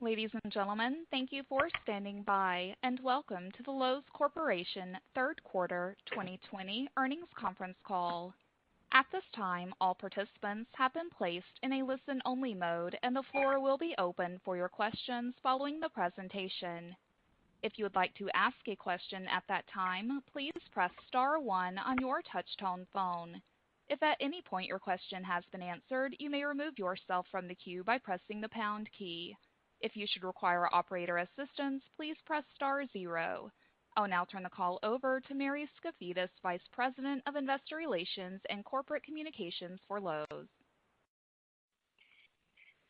Ladies and gentlemen, thank you for standing by, and welcome to the Loews Corporation Third Quarter 2020 Earnings Conference Call. At this time, all participants have been placed in a listen-only mode, and the floor will be open for your questions following the presentation. If you would like to ask a question at that time, please press star one on your touch-tone phone. If at any point your question has been answered, you may remove yourself from the queue by pressing the pound key. If you should require operator assistance, please press star zero. I'll now turn the call over to Mary Skafidas, Vice President of Investor Relations and Corporate Communications for Loews.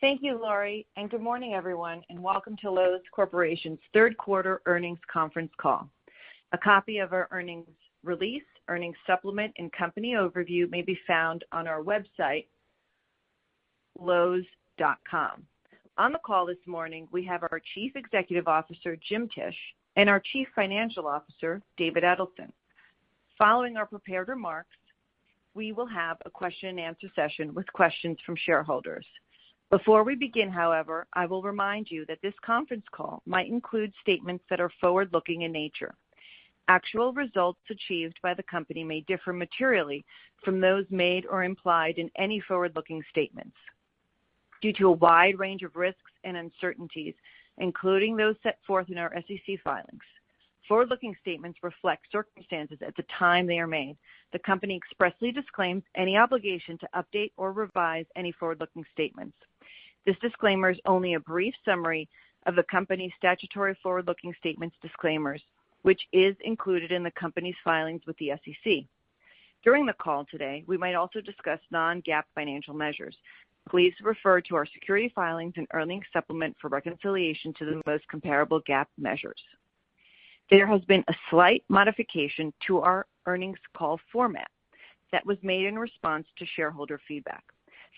Thank you, Lori, and good morning, everyone, and welcome to Loews Corporation's Third Quarter Earnings Conference Call. A copy of our earnings release, earnings supplement, and company overview may be found on our website, loews.com. On the call this morning, we have our Chief Executive Officer, Jim Tisch, and our Chief Financial Officer, David Edelson. Following our prepared remarks, we will have a question and answer session with questions from shareholders. Before we begin, however, I will remind you that this conference call might include statements that are forward-looking in nature. Actual results achieved by the company may differ materially from those made or implied in any forward-looking statements due to a wide range of risks and uncertainties, including those set forth in our SEC filings. Forward-looking statements reflect circumstances at the time they are made. The company expressly disclaims any obligation to update or revise any forward-looking statements. This disclaimer is only a brief summary of the company's statutory forward-looking statements disclaimers, which is included in the company's filings with the SEC. During the call today, we might also discuss non-GAAP financial measures. Please refer to our security filings and earnings supplement for reconciliation to the most comparable GAAP measures. There has been a slight modification to our earnings call format that was made in response to shareholder feedback.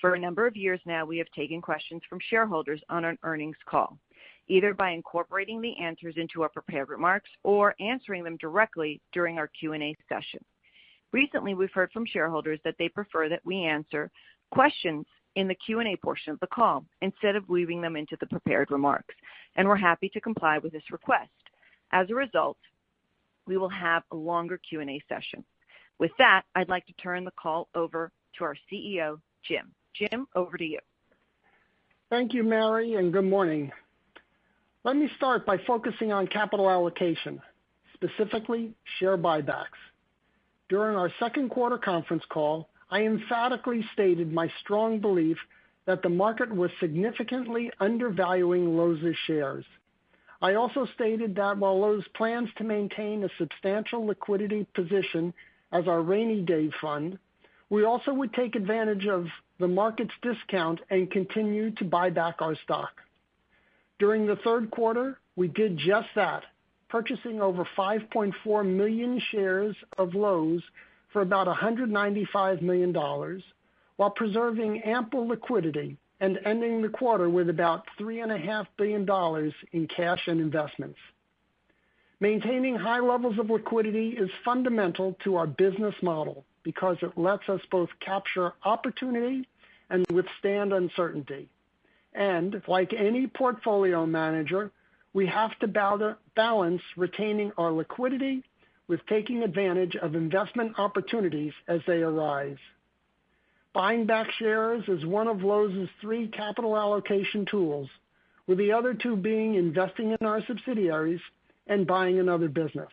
For a number of years now, we have taken questions from shareholders on an earnings call, either by incorporating the answers into our prepared remarks or answering them directly during our Q&A session. Recently, we've heard from shareholders that they prefer that we answer questions in the Q&A portion of the call instead of weaving them into the prepared remarks, and we're happy to comply with this request. As a result, we will have a longer Q&A session. With that, I'd like to turn the call over to our CEO, Jim. Jim, over to you. Thank you, Mary, and good morning. Let me start by focusing on capital allocation, specifically share buybacks. During our second quarter conference call, I emphatically stated my strong belief that the market was significantly undervaluing Loews' shares. I also stated that while Loews plans to maintain a substantial liquidity position as our rainy day fund, we also would take advantage of the market's discount and continue to buy back our stock. During the third quarter, we did just that, purchasing over 5.4 million shares of Loews for about $195 million, while preserving ample liquidity and ending the quarter with about $3.5 billion in cash and investments. Maintaining high levels of liquidity is fundamental to our business model because it lets us both capture opportunity and withstand uncertainty. And like any portfolio manager, we have to balance retaining our liquidity with taking advantage of investment opportunities as they arise. Buying back shares is one of Loews' three capital allocation tools, with the other two being investing in our subsidiaries and buying another business.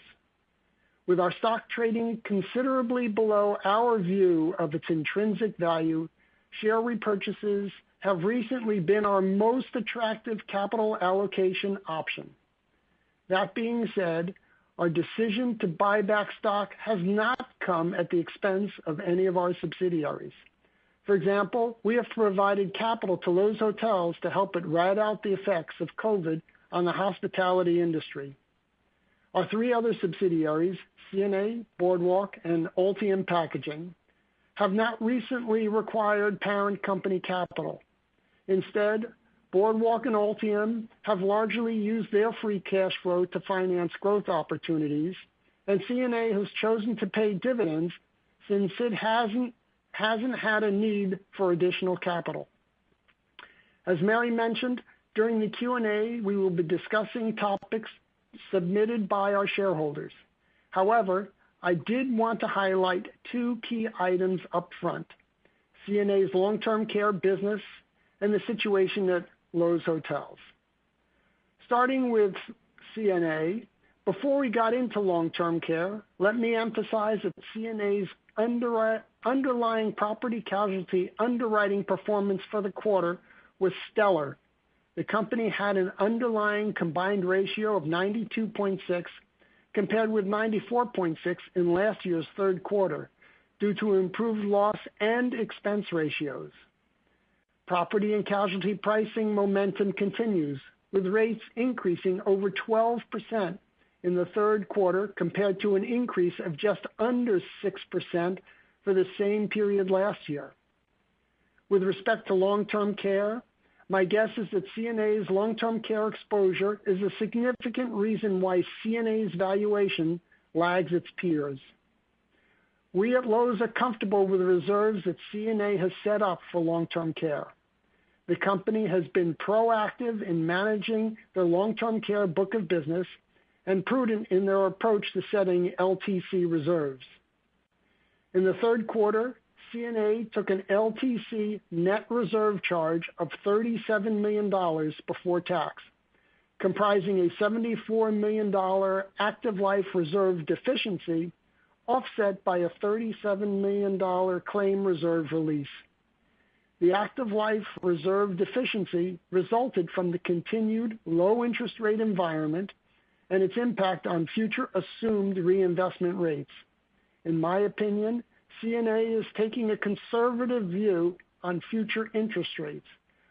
With our stock trading considerably below our view of its intrinsic value, share repurchases have recently been our most attractive capital allocation option. That being said, our decision to buy back stock has not come at the expense of any of our subsidiaries. For example, we have provided capital to Loews Hotels to help it ride out the effects of COVID on the hospitality industry. Our three other subsidiaries, CNA, Boardwalk, and Altium Packaging, have not recently required parent company capital. Instead, Boardwalk and Altium have largely used their free cash flow to finance growth opportunities, and CNA has chosen to pay dividends since it hasn't had a need for additional capital. As Mary mentioned, During the Q&A, we will be discussing topics submitted by our shareholders. However, I did want to highlight two key items up front: CNA's long-term care business and the situation at Loews Hotels. Starting with CNA, before we got into long-term care, let me emphasize that CNA's underlying property casualty underwriting performance for the quarter was stellar. The company had an underlying combined ratio of 92.6 compared with 94.6 in last year's third quarter due to improved loss and expense ratios. Property and casualty pricing momentum continues, with rates increasing over 12% in the third quarter compared to an increase of just under 6% for the same period last year. With respect to long-term care, my guess is that CNA's long-term care exposure is a significant reason why CNA's valuation lags its peers. We at Loews are comfortable with the reserves that CNA has set up for long-term care. The company has been proactive in managing their long-term care book of business and prudent in their approach to setting LTC reserves. In the third quarter, CNA took an LTC net reserve charge of $37 million before tax, comprising a $74 million active life reserve deficiency offset by a $37 million claim reserve release. The active life reserve deficiency resulted from the continued low interest rate environment and its impact on future assumed reinvestment rates. In my opinion, CNA is taking a conservative view on future interest rates,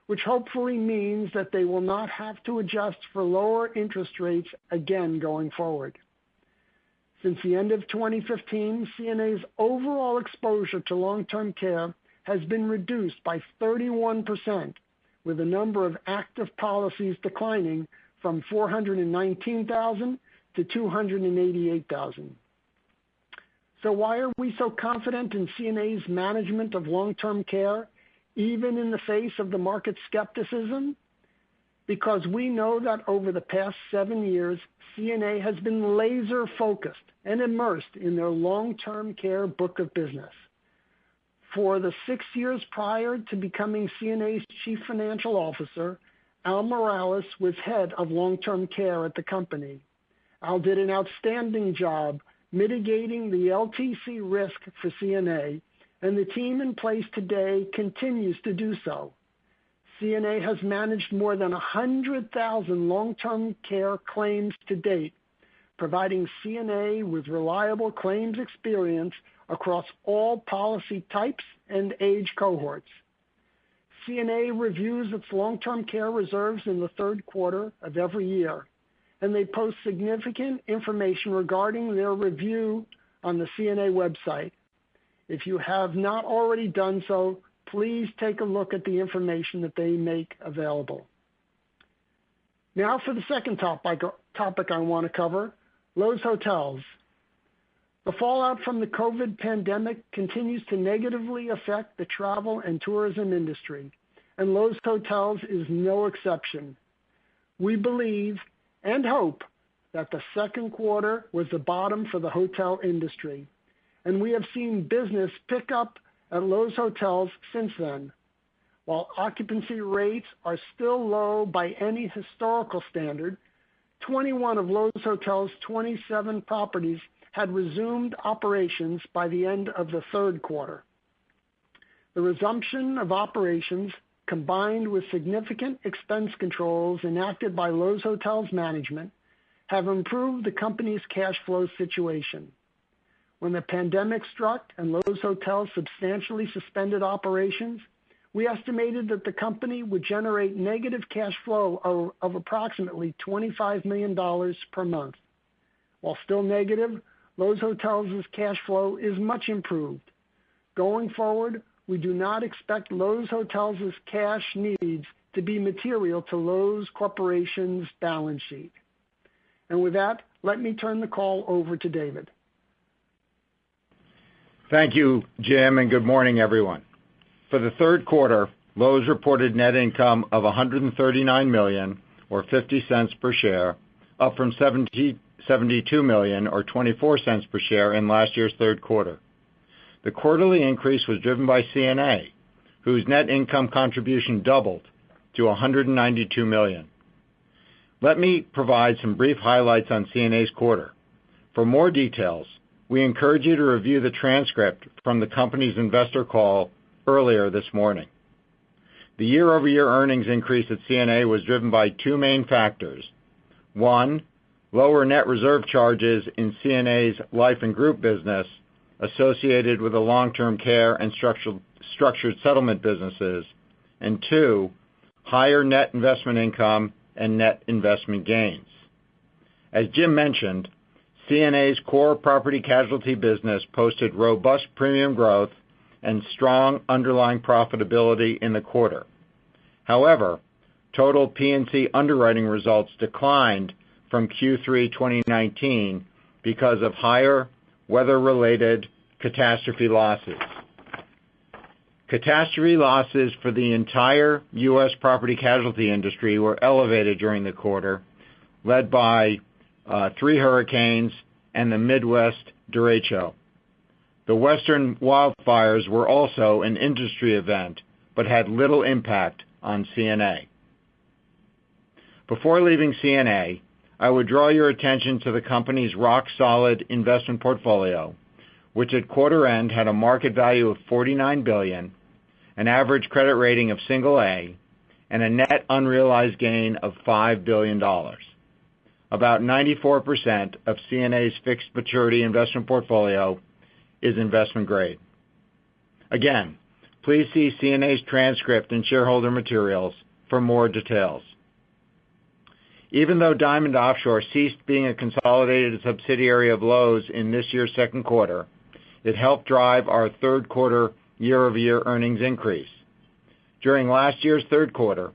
which hopefully means that they will not have to adjust for lower interest rates again going forward. Since the end of 2015, CNA's overall exposure to long-term care has been reduced by 31%, with the number of active policies declining from 419,000 to 288,000. So why are we so confident in CNA's management of long-term care, even in the face of the market skepticism? Because we know that over the past 7 years, CNA has been laser-focused and immersed in their long-term care book of business. For the 6 years prior to becoming CNA's Chief Financial Officer, Al Morales was head of long-term care at the company. Al did an outstanding job mitigating the LTC risk for CNA, and the team in place today continues to do so. CNA has managed more than 100,000 long-term care claims to date, providing CNA with reliable claims experience across all policy types and age cohorts. CNA reviews its long-term care reserves in the third quarter of every year, and they post significant information regarding their review on the CNA website. If you have not already done so, please take a look at the information that they make available. Now for the second topic I want to cover, Loews Hotels. The fallout from the COVID pandemic continues to negatively affect the travel and tourism industry, and Loews Hotels is no exception. We believe and hope that the second quarter was the bottom for the hotel industry, and we have seen business pick up at Loews Hotels since then. While occupancy rates are still low by any historical standard, 21 of Loews Hotels' 27 properties had resumed operations by the end of the third quarter. The resumption of operations, combined with significant expense controls enacted by Loews Hotels management, have improved the company's cash flow situation. When the pandemic struck and Loews Hotels substantially suspended operations, we estimated that the company would generate negative cash flow of approximately $25 million per month. While still negative, Loews Hotels' cash flow is much improved. Going forward, we do not expect Loews Hotels' cash needs to be material to Loews Corporation's balance sheet. And with that, let me turn the call over to David. Thank you, Jim, and good morning, everyone. For the third quarter, Loews reported net income of $139 million, or 50 cents per share, up from $72 million, or 24 cents per share in last year's third quarter. The quarterly increase was driven by CNA, whose net income contribution doubled to $192 million. Let me provide some brief highlights on CNA's quarter. For more details, we encourage you to review the transcript from the company's investor call earlier this morning. The year-over-year earnings increase at CNA was driven by two main factors. One, lower net reserve charges in CNA's life and group business associated with the long-term care and structured settlement businesses. And two, higher net investment income and net investment gains. As Jim mentioned, CNA's core property casualty business posted robust premium growth and strong underlying profitability in the quarter. However, total P&C underwriting results declined from Q3 2019 because of higher weather-related catastrophe losses. Catastrophe losses for the entire U.S. property casualty industry were elevated during the quarter, led by 3 hurricanes and the Midwest derecho. The western wildfires were also an industry event, but had little impact on CNA. Before leaving CNA, I would draw your attention to the company's rock-solid investment portfolio, which at quarter end had a market value of $49 billion, an average credit rating of single A, and a net unrealized gain of $5 billion. About 94% of CNA's fixed maturity investment portfolio is investment grade. Again, please see CNA's transcript and shareholder materials for more details. Even though Diamond Offshore ceased being a consolidated subsidiary of Loews in this year's second quarter, it helped drive our third quarter year-over-year earnings increase. During last year's third quarter,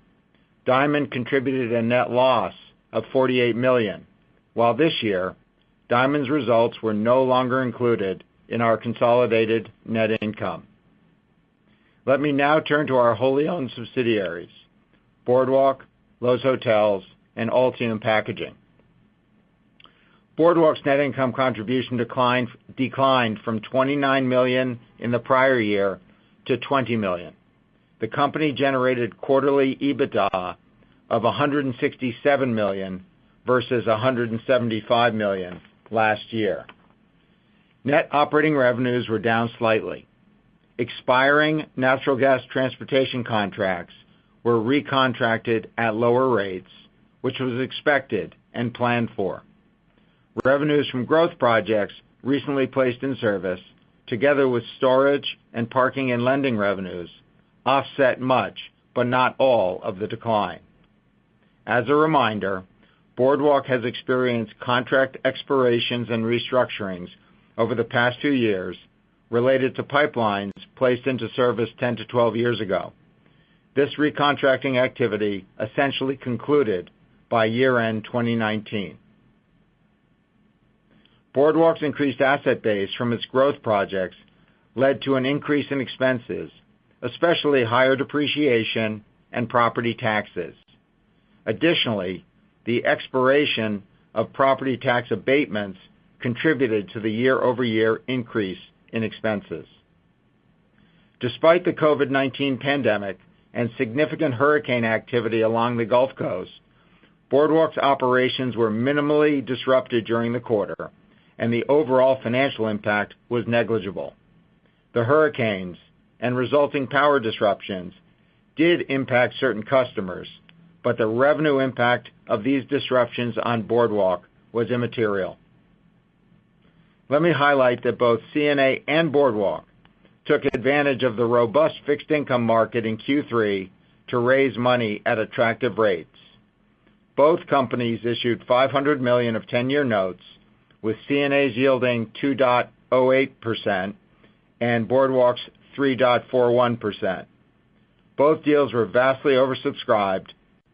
Diamond contributed a net loss of $48 million, while this year, Diamond's results were no longer included in our consolidated net income. Let me now turn to our wholly owned subsidiaries, Boardwalk, Loews Hotels, and Altium Packaging. Boardwalk's net income contribution declined from $29 million in the prior year to $20 million. The company generated quarterly EBITDA of $167 million versus $175 million last year. Net operating revenues were down slightly. Expiring natural gas transportation contracts were recontracted at lower rates, which was expected and planned for. Revenues from growth projects recently placed in service, together with storage and parking and lending revenues, offset much, but not all, of the decline. As a reminder, Boardwalk has experienced contract expirations and restructurings over the past few years related to pipelines placed into service 10 to 12 years ago. This recontracting activity essentially concluded by year-end 2019. Boardwalk's increased asset base from its growth projects led to an increase in expenses, especially higher depreciation and property taxes. Additionally, the expiration of property tax abatements contributed to the year-over-year increase in expenses. Despite the COVID-19 pandemic and significant hurricane activity along the Gulf Coast, Boardwalk's operations were minimally disrupted during the quarter, and the overall financial impact was negligible. The hurricanes and resulting power disruptions did impact certain customers, but the revenue impact of these disruptions on Boardwalk was immaterial. Let me highlight that both CNA and Boardwalk took advantage of the robust fixed income market in Q3 to raise money at attractive rates. Both companies issued $500 million of 10-year notes, with CNA's yielding 2.08% and Boardwalk's 3.41%. Both deals were vastly oversubscribed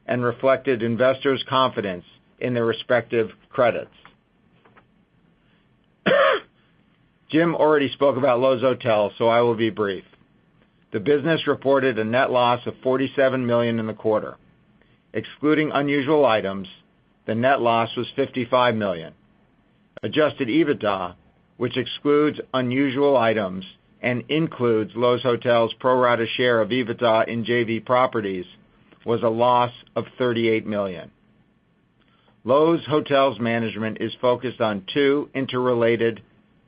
and reflected investors' confidence in their respective credits. Jim already spoke about Loews Hotels, so I will be brief. The business reported a net loss of $47 million in the quarter. Excluding unusual items, the net loss was $55 million. Adjusted EBITDA, which excludes unusual items and includes Loews Hotels' pro rata share of EBITDA in JV properties, was a loss of $38 million. Loews Hotels management is focused on two interrelated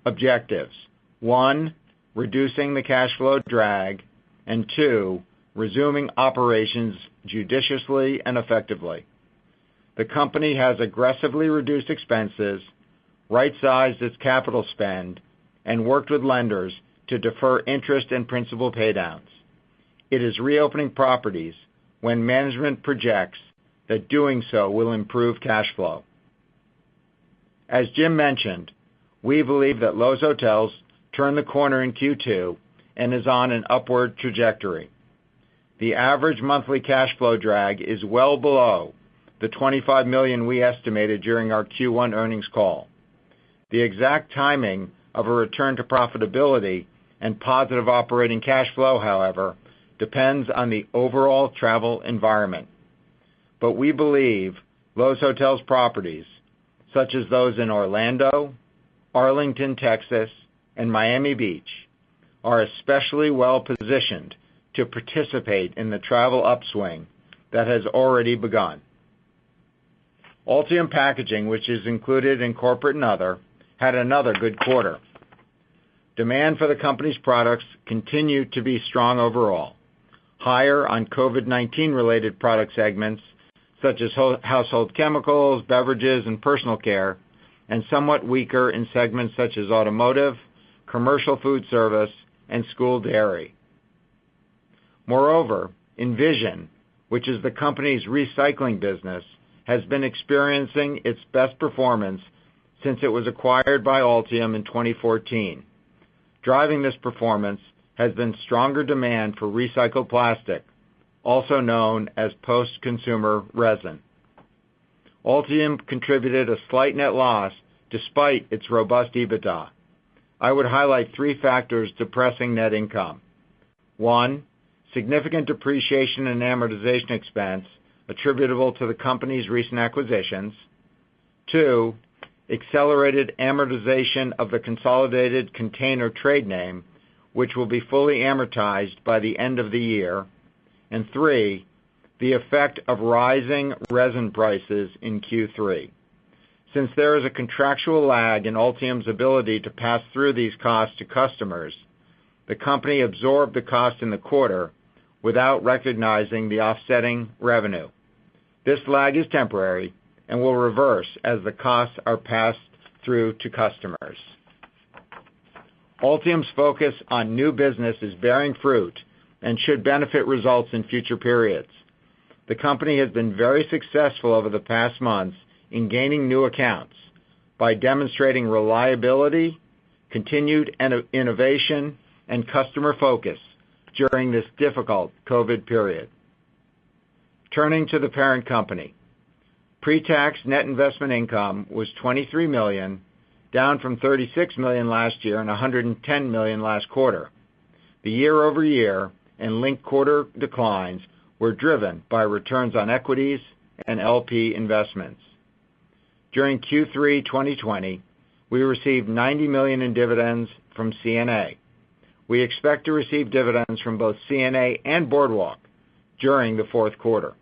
objectives. One, reducing the cash flow drag, and two, resuming operations judiciously and effectively. The company has aggressively reduced expenses, right-sized its capital spend, and worked with lenders to defer interest and principal paydowns. It is reopening properties when management projects that doing so will improve cash flow. As Jim mentioned, we believe that Loews Hotels turned the corner in Q2 and is on an upward trajectory. The average monthly cash flow drag is well below the $25 million we estimated during our Q1 earnings call. The exact timing of a return to profitability and positive operating cash flow, however, depends on the overall travel environment. But we believe Loews Hotels properties, such as those in Orlando, Arlington, Texas, and Miami Beach, are especially well positioned to participate in the travel upswing that has already begun. Altium Packaging, which is included in corporate and other, had another good quarter. Demand for the company's products continued to be strong overall, higher on COVID-19 related product segments such as household chemicals, beverages, and personal care, and somewhat weaker in segments such as automotive, commercial food service, and school dairy. Moreover, Envision, which is the company's recycling business, has been experiencing its best performance since it was acquired by Altium in 2014. Driving this performance has been stronger demand for recycled plastic, also known as post-consumer resin. Altium contributed a slight net loss despite its robust EBITDA. I would highlight three factors depressing net income. One, significant depreciation and amortization expense attributable to the company's recent acquisitions. Two, accelerated amortization of the consolidated container trade name, which will be fully amortized by the end of the year. And three, the effect of rising resin prices in Q3. Since there is a contractual lag in Altium's ability to pass through these costs to customers, the company absorbed the cost in the quarter without recognizing the offsetting revenue. This lag is temporary and will reverse as the costs are passed through to customers. Altium's focus on new business is bearing fruit and should benefit results in future periods. The company has been very successful over the past months in gaining new accounts by demonstrating reliability, continued innovation, and customer focus during this difficult COVID period. Turning to the parent company. Pre-tax net investment income was $23 million, down from $36 million last year and $110 million last quarter. The year-over-year and linked quarter declines were driven by returns on equities and LP investments. During Q3 2020, we received $90 million in dividends from CNA. We expect to receive dividends from both CNA and Boardwalk during the fourth quarter.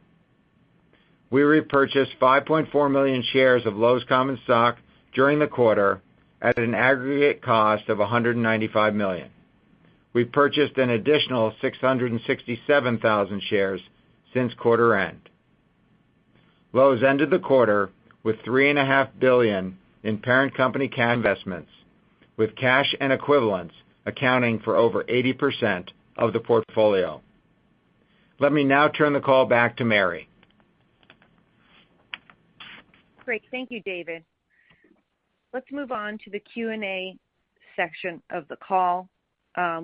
We repurchased 5.4 million shares of Loews common stock during the quarter at an aggregate cost of $195 million. We purchased an additional 667,000 shares since quarter end. Loews ended the quarter with $3.5 billion in parent company cash investments, with cash and equivalents accounting for over 80% of the portfolio. Let me now turn the call back to Mary. Great. Thank you, David. Let's move on to the Q&A section of the call.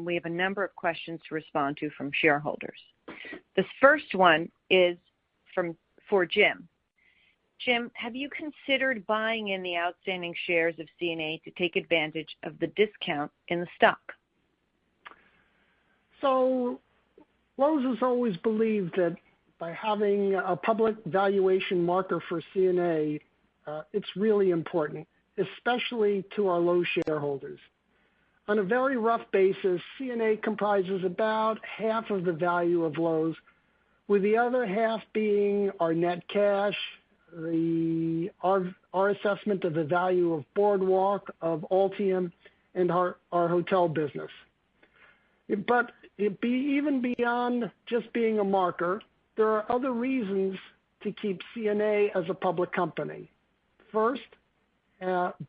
We have a number of questions to respond to from shareholders. This first one is for Jim. Jim, have you considered buying in the outstanding shares of CNA to take advantage of the discount in the stock? So Loews has always believed that by having a public valuation marker for CNA, it's really important, especially to our Loews shareholders. On a very rough basis, CNA comprises about half of the value of Loews, with the other half being our net cash, our assessment of the value of Boardwalk, of Altium, and our hotel business. But even beyond just being a marker, there are other reasons to keep CNA as a public company. First,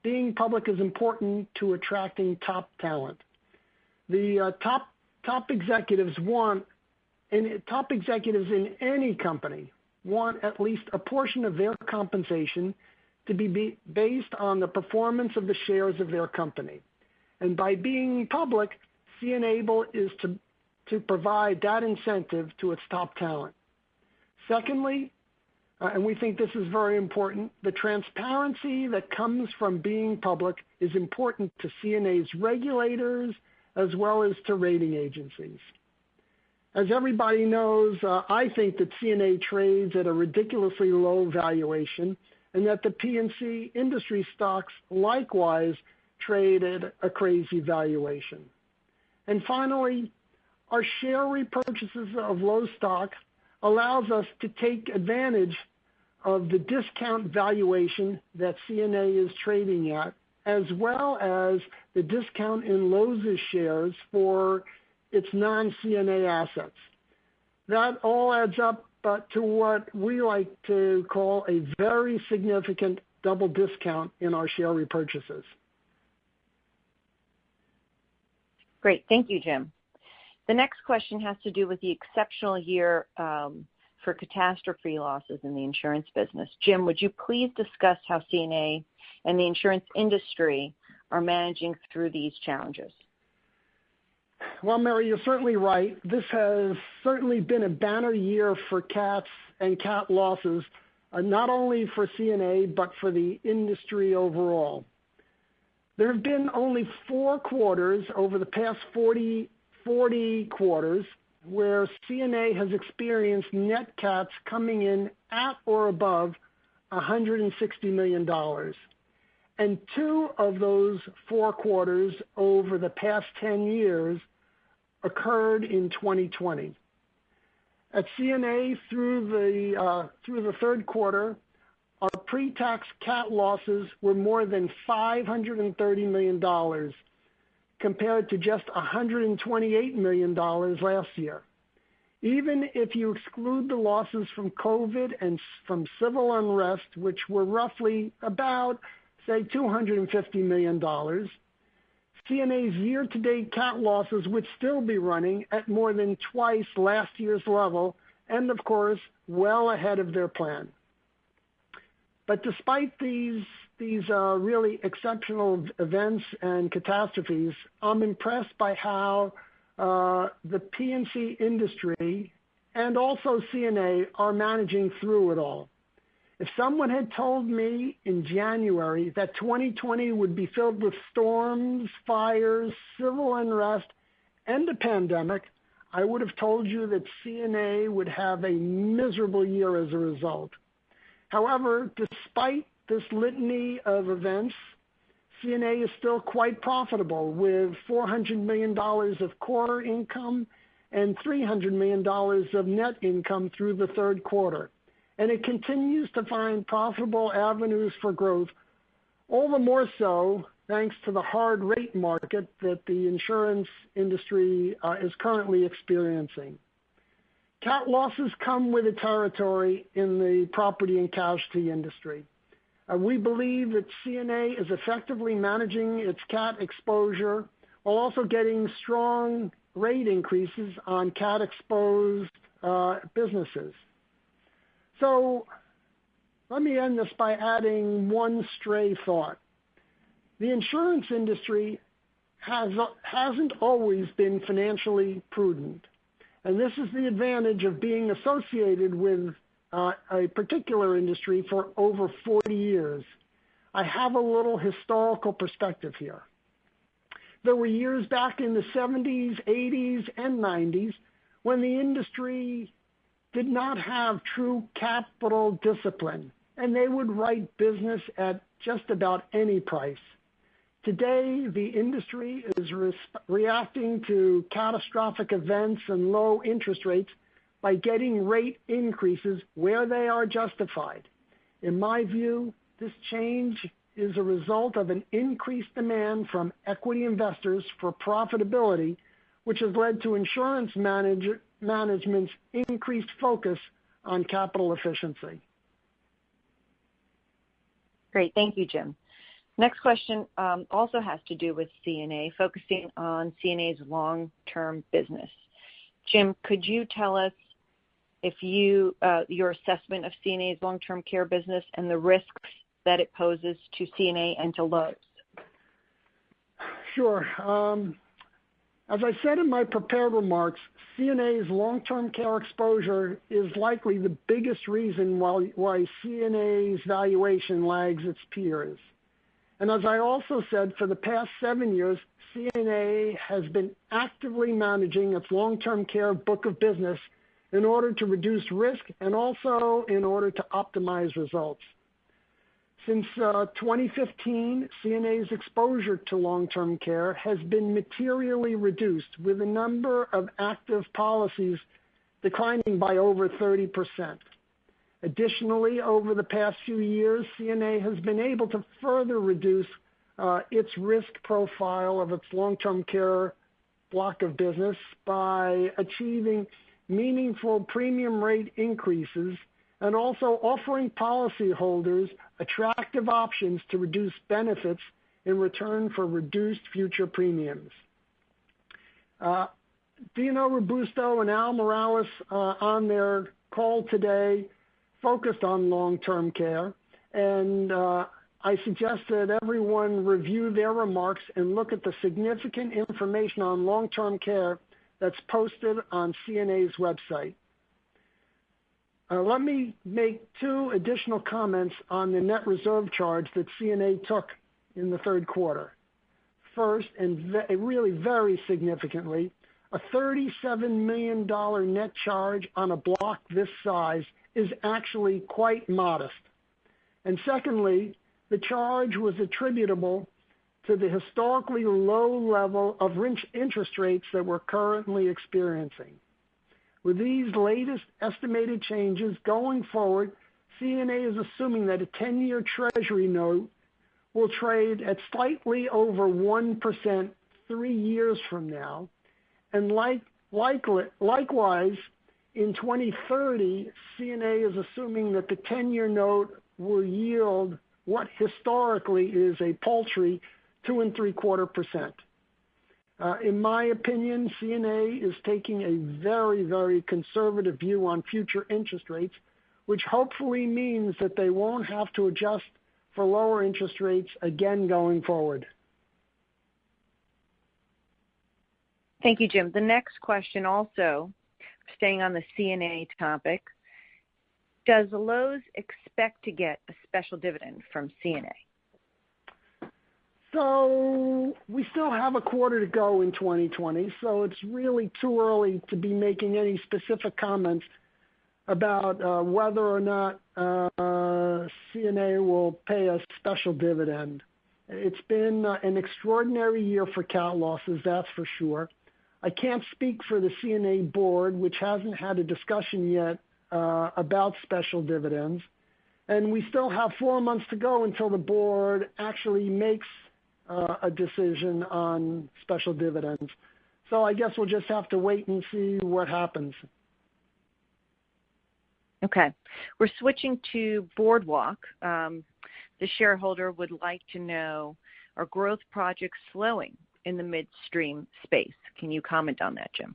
being public is important to attracting top talent. The top executives in any company want at least a portion of their compensation to be based on the performance of the shares of their company. And by being public, CNA is to provide that incentive to its top talent. Secondly, and we think this is very important, the transparency that comes from being public is important to CNA's regulators as well as to rating agencies. As everybody knows, I think that CNA trades at a ridiculously low valuation and that the P&C industry stocks likewise trade at a crazy valuation. And finally, our share repurchases of Loews stock allows us to take advantage of the discount valuation that CNA is trading at, as well as the discount in Loews' shares for its non-CNA assets. That all adds up to what we like to call a very significant double discount in our share repurchases. Great. Thank you, Jim. The next question has to do with the exceptional year for catastrophe losses in the insurance business. Jim, would you please discuss how CNA and the insurance industry are managing through these challenges? Well, Mary, you're certainly right. This has certainly been a banner year for cats and cat losses, not only for CNA, but for the industry overall. There have been only 4 quarters over the past 40 quarters where CNA has experienced net cats coming in at or above $160 million. And 2 of those 4 quarters over the past 10 years occurred in 2020. At CNA, through the third quarter, our pre-tax cat losses were more than $530 million, compared to just $128 million last year. Even if you exclude the losses from COVID and from civil unrest, which were roughly about, say, $250 million, CNA's year-to-date cat losses would still be running at more than twice last year's level, and of course, well ahead of their plan. But despite these really exceptional events and catastrophes, I'm impressed by how the P&C industry and also CNA are managing through it all. If someone had told me in January that 2020 would be filled with storms, fires, civil unrest, and a pandemic, I would have told you that CNA would have a miserable year as a result. However, despite this litany of events, CNA is still quite profitable, with $400 million of core income and $300 million of net income through the third quarter. And it continues to find profitable avenues for growth, all the more so thanks to the hard rate market that the insurance industry is currently experiencing. Cat losses come with the territory in the property and casualty industry. We believe that CNA is effectively managing its cat exposure while also getting strong rate increases on cat-exposed businesses. So let me end this by adding one stray thought. The insurance industry hasn't always been financially prudent. And this is the advantage of being associated with a particular industry for over 40 years. I have a little historical perspective here. There were years back in the 70s, 80s, and 90s when the industry did not have true capital discipline, and they would write business at just about any price. Today, the industry is reacting to catastrophic events and low interest rates by getting rate increases where they are justified. In my view, this change is a result of an increased demand from equity investors for profitability, which has led to insurance management's increased focus on capital efficiency. Great. Thank you, Jim. Next question also has to do with CNA, focusing on CNA's long-term business. Jim, could you tell us if your assessment of CNA's long-term care business and the risks that it poses to CNA and to Loews? Sure. As I said in my prepared remarks, CNA's long-term care exposure is likely the biggest reason why CNA's valuation lags its peers. And as I also said, for the past 7 years, CNA has been actively managing its long-term care book of business in order to reduce risk and also in order to optimize results. Since 2015, CNA's exposure to long-term care has been materially reduced, with the number of active policies declining by over 30%. Additionally, over the past few years, CNA has been able to further reduce its risk profile of its long-term care block of business by achieving meaningful premium rate increases and also offering policyholders attractive options to reduce benefits in return for reduced future premiums. Dino Robusto and Al Morales on their call today focused on long-term care, and I suggest that everyone review their remarks and look at the significant information on long-term care that's posted on CNA's website. Let me make 2 additional comments on the net reserve charge that CNA took in the third quarter. First, and really very significantly, a $37 million net charge on a block this size is actually quite modest. And secondly, the charge was attributable to the historically low level of interest rates that we're currently experiencing. With these latest estimated changes going forward, CNA is assuming that a 10-year Treasury note will trade at slightly over 1% 3 years from now. And likewise, in 2030, CNA is assuming that the 10-year note will yield what historically is a paltry 2.75%. In my opinion, CNA is taking a very, very conservative view on future interest rates, which hopefully means that they won't have to adjust for lower interest rates again going forward. Thank you, Jim. The next question also, staying on the CNA topic, does Loews expect to get a special dividend from CNA? So we still have a quarter to go in 2020, so it's really too early to be making any specific comments about whether or not CNA will pay a special dividend. It's been an extraordinary year for cat losses, that's for sure. I can't speak for the CNA board, which hasn't had a discussion yet about special dividends. And we still have 4 months to go until the board actually makes a decision on special dividends. So I guess we'll just have to wait and see what happens. Okay. We're switching to Boardwalk. The shareholder would like to know, are growth projects slowing in the midstream space? Can you comment on that, Jim?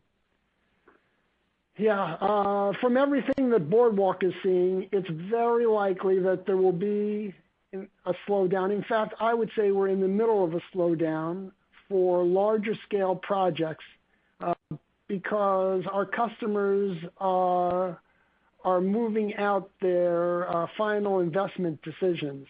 Yeah. From everything that Boardwalk is seeing, it's very likely that there will be a slowdown. In fact, I would say we're in the middle of a slowdown for larger scale projects because our customers are moving out their final investment decisions.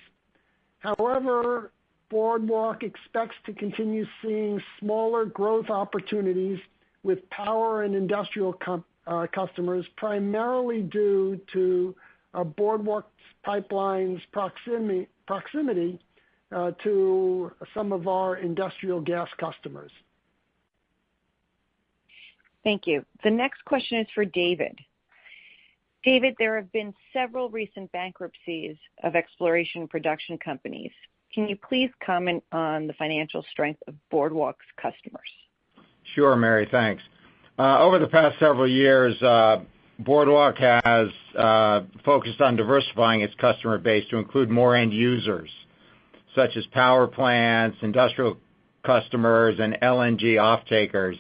However, Boardwalk expects to continue seeing smaller growth opportunities with power and industrial customers, primarily due to Boardwalk Pipeline's proximity to some of our industrial gas customers. Thank you. The next question is for David. David, there have been several recent bankruptcies of exploration production companies. Can you please comment on the financial strength of Boardwalk's customers? Sure, Mary, thanks. Over the past several years, Boardwalk has focused on diversifying its customer base to include more end users, such as power plants, industrial customers, and LNG off-takers,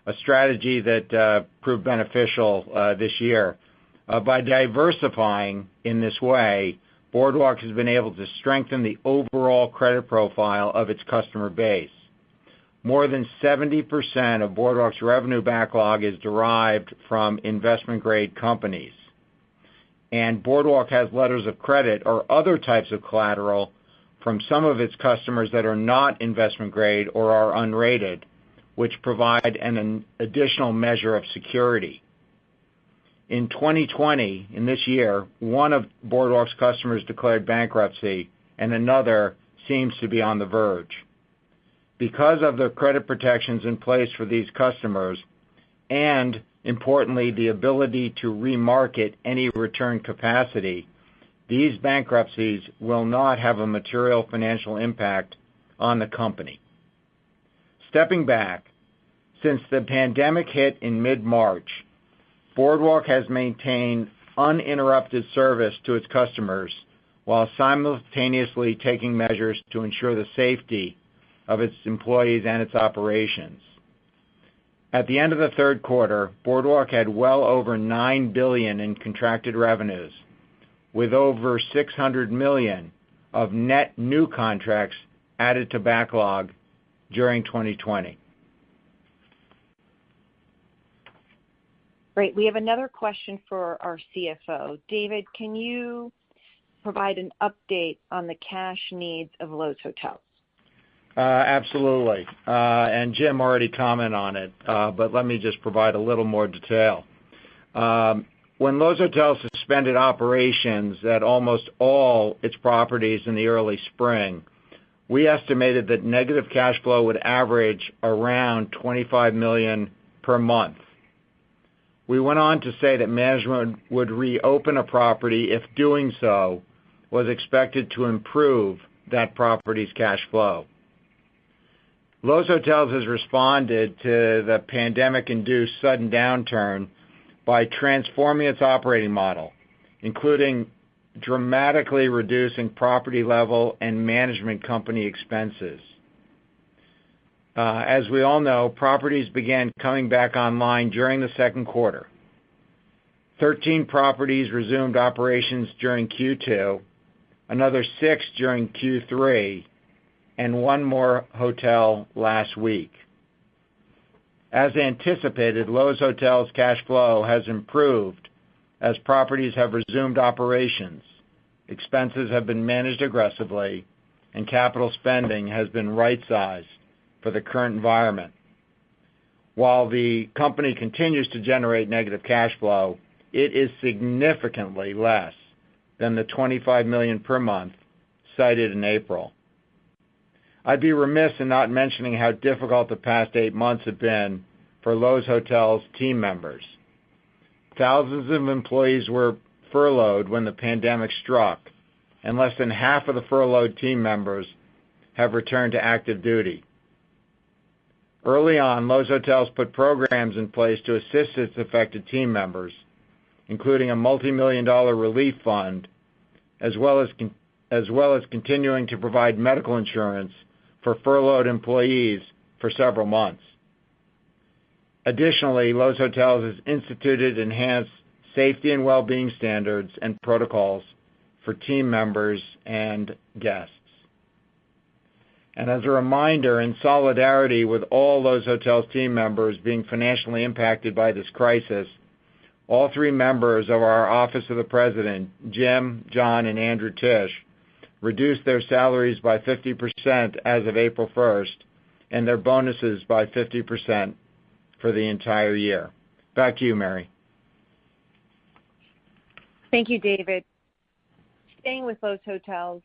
a strategy that proved beneficial this year. By diversifying in this way, Boardwalk has been able to strengthen the overall credit profile of its customer base. More than 70% of Boardwalk's revenue backlog is derived from investment-grade companies. And Boardwalk has letters of credit or other types of collateral from some of its customers that are not investment-grade or are unrated, which provide an additional measure of security. In 2020, in this year, one of Boardwalk's customers declared bankruptcy, and another seems to be on the verge. Because of the credit protections in place for these customers, and importantly, the ability to remarket any return capacity, these bankruptcies will not have a material financial impact on the company. Stepping back, since the pandemic hit in mid-March, Boardwalk has maintained uninterrupted service to its customers while simultaneously taking measures to ensure the safety of its employees and its operations. At the end of the third quarter, Boardwalk had well over $9 billion in contracted revenues, with over $600 million of net new contracts added to backlog during 2020. Great. We have another question for our CFO. David, can you provide an update on the cash needs of Loews Hotels? Absolutely. And Jim already commented on it, but let me just provide a little more detail. When Loews Hotels suspended operations at almost all its properties in the early spring, we estimated that negative cash flow would average around $25 million per month. We went on to say that management would reopen a property if doing so was expected to improve that property's cash flow. Loews Hotels has responded to the pandemic-induced sudden downturn by transforming its operating model, including dramatically reducing property level and management company expenses. As we all know, properties began coming back online during the second quarter. 13 properties resumed operations during Q2, another 6 during Q3, and one more hotel last week. As anticipated, Loews Hotels' cash flow has improved as properties have resumed operations, expenses have been managed aggressively, and capital spending has been right-sized for the current environment. While the company continues to generate negative cash flow, it is significantly less than the $25 million per month cited in April. I'd be remiss in not mentioning how difficult the past 8 months have been for Loews Hotels team members. Thousands of employees were furloughed when the pandemic struck, and less than half of the furloughed team members have returned to active duty. Early on, Loews Hotels put programs in place to assist its affected team members, including a multi-million-dollar relief fund, as well as continuing to provide medical insurance for furloughed employees for several months. Additionally, Loews Hotels has instituted enhanced safety and well-being standards and protocols for team members and guests. And as a reminder, in solidarity with all Loews Hotels team members being financially impacted by this crisis, all 3 members of our Office of the President, Jim, John, and Andrew Tisch, reduced their salaries by 50% as of April 1st, and their bonuses by 50% for the entire year. Back to you, Mary. Thank you, David. Staying with Loews Hotels,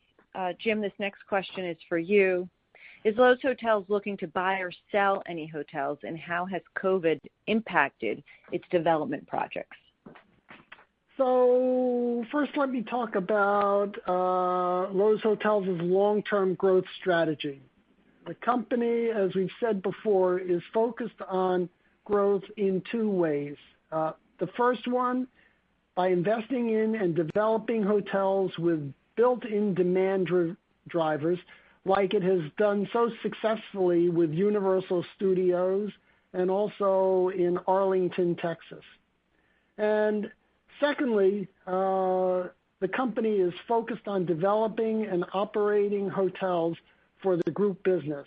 Jim, this next question is for you. Is Loews Hotels looking to buy or sell any hotels, and how has COVID impacted its development projects? So first, let me talk about Loews Hotels' long-term growth strategy. The company, as we've said before, is focused on growth in two ways. The first one, by investing in and developing hotels with built-in demand drivers, like it has done so successfully with Universal Studios and also in Arlington, Texas. And secondly, the company is focused on developing and operating hotels for the group business.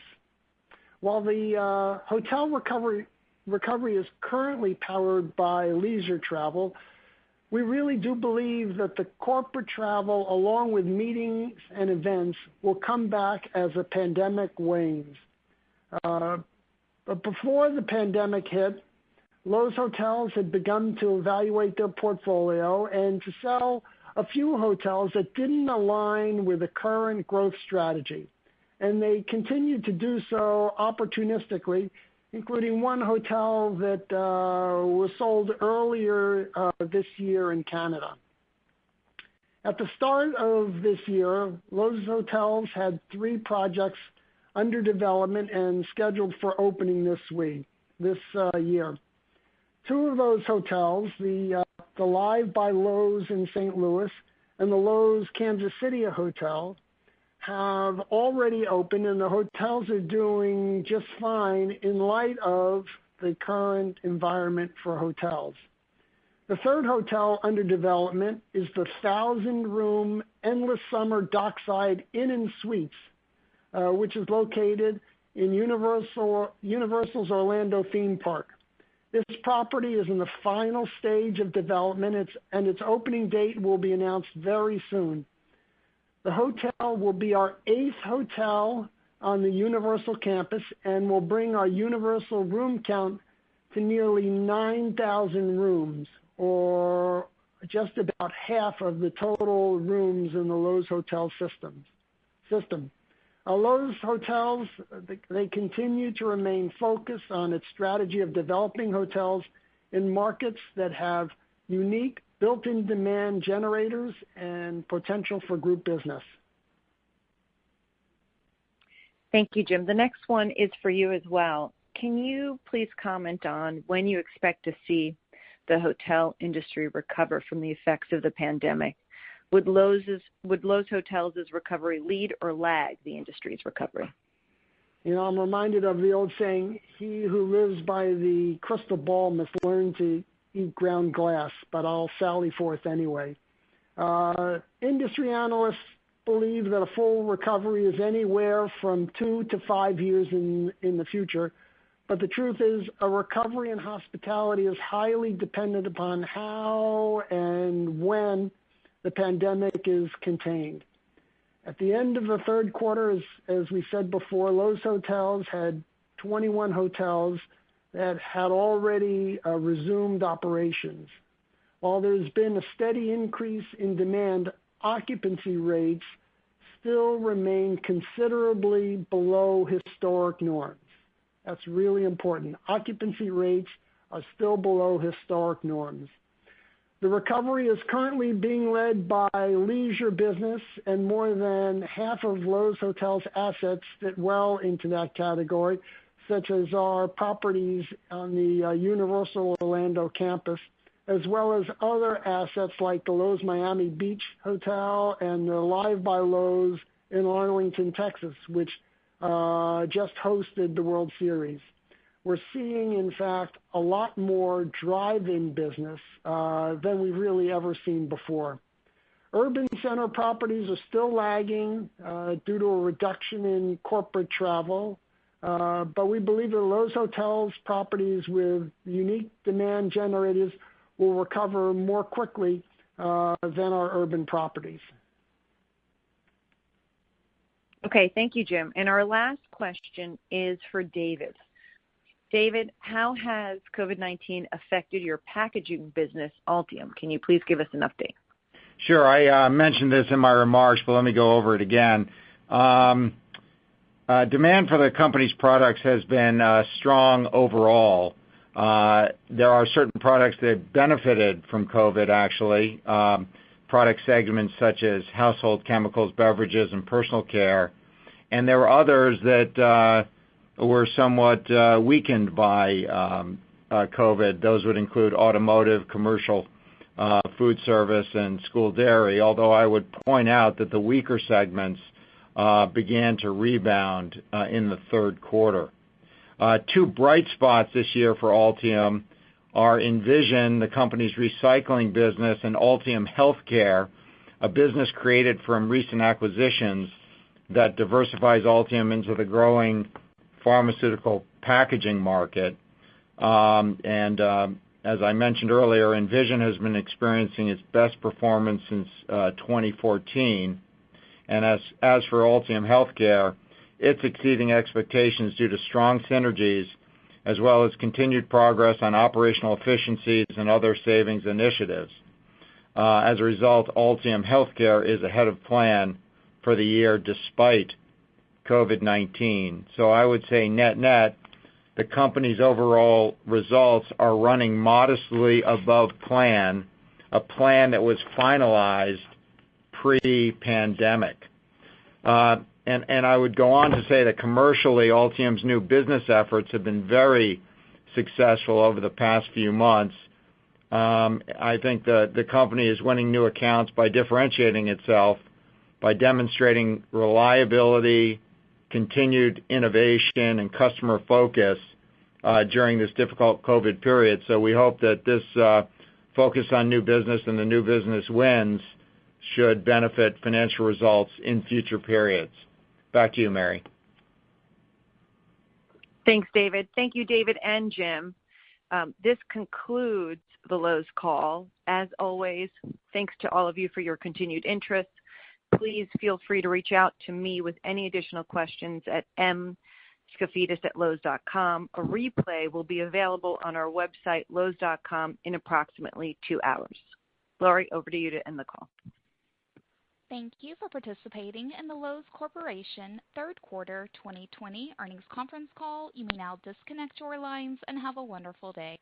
While the hotel recovery is currently powered by leisure travel, we really do believe that the corporate travel, along with meetings and events, will come back as the pandemic wanes. But before the pandemic hit, Loews Hotels had begun to evaluate their portfolio and to sell a few hotels that didn't align with the current growth strategy. And they continued to do so opportunistically, including one hotel that was sold earlier this year in Canada. At the start of this year, Loews Hotels had 3 projects under development and scheduled for opening this year. 2 of those hotels, the Live by Loews in St. Louis and the Loews Kansas City Hotel, have already opened, and the hotels are doing just fine in light of the current environment for hotels. The 3rd hotel under development is the 1,000-room Endless Summer Dockside Inn and Suites, which is located in Universal's Orlando theme park. This property is in the final stage of development, and its opening date will be announced very soon. The hotel will be our 8th hotel on the Universal campus and will bring our Universal room count to nearly 9,000 rooms, or just about half of the total rooms in the Loews Hotel system. Loews Hotels, they continue to remain focused on its strategy of developing hotels in markets that have unique built-in demand generators and potential for group business. Thank you, Jim. The next one is for you as well. Can you please comment on when you expect to see the hotel industry recover from the effects of the pandemic? Would Loews Hotels' recovery lead or lag the industry's recovery? You know, I'm reminded of the old saying, he who lives by the crystal ball must learn to eat ground glass, but I'll sally forth anyway. Industry analysts believe that a full recovery is anywhere from 2 to 5 years in the future, but the truth is a recovery in hospitality is highly dependent upon how and when the pandemic is contained. At the end of the 3rd quarter, as we said before, Loews Hotels had 21 hotels that had already resumed operations. While there's been a steady increase in demand, occupancy rates still remain considerably below historic norms. That's really important. Occupancy rates are still below historic norms. The recovery is currently being led by leisure business, and more than half of Loews Hotels' assets fit well into that category, such as our properties on the Universal Orlando campus, as well as other assets like the Loews Miami Beach Hotel and the Live by Loews in Arlington, Texas, which just hosted the World Series. We're seeing, in fact, a lot more drive-in business than we've really ever seen before. Urban center properties are still lagging due to a reduction in corporate travel, but we believe that Loews Hotels properties with unique demand generators will recover more quickly than our urban properties. Okay, thank you, Jim. And our last question is for David. David, how has COVID-19 affected your packaging business, Altium? Can you please give us an update? Sure. I mentioned this in my remarks, but let me go over it again. Demand for the company's products has been strong overall. There are certain products that benefited from COVID, actually, product segments such as household chemicals, beverages, and personal care. And there were others that were somewhat weakened by COVID. Those would include automotive, commercial, food service, and school dairy, although I would point out that the weaker segments began to rebound in the third quarter. Two bright spots this year for Altium are Envision, the company's recycling business, and Altium Healthcare, a business created from recent acquisitions that diversifies Altium into the growing pharmaceutical packaging market. As I mentioned earlier, Envision has been experiencing its best performance since 2014. And as for Altium Healthcare, it's exceeding expectations due to strong synergies as well as continued progress on operational efficiencies and other savings initiatives. As a result, Altium Healthcare is ahead of plan for the year despite COVID-19. So I would say net-net, the company's overall results are running modestly above plan, a plan that was finalized pre-pandemic. And I would go on to say that commercially, Altium's new business efforts have been very successful over the past few months. I think the company is winning new accounts by differentiating itself, by demonstrating reliability, continued innovation, and customer focus during this difficult COVID period. So we hope that this focus on new business and the new business wins should benefit financial results in future periods. Back to you, Mary. Thanks, David. Thank you, David and Jim. This concludes the Loews call. As always, thanks to all of you for your continued interest. Please feel free to reach out to me with any additional questions at mskafidis@loews.com. A replay will be available on our website, loews.com, in approximately 2 hours. Lori, over to you to end the call. Thank you for participating in the Loews Corporation third quarter 2020 earnings conference call. You may now disconnect your lines and have a wonderful day.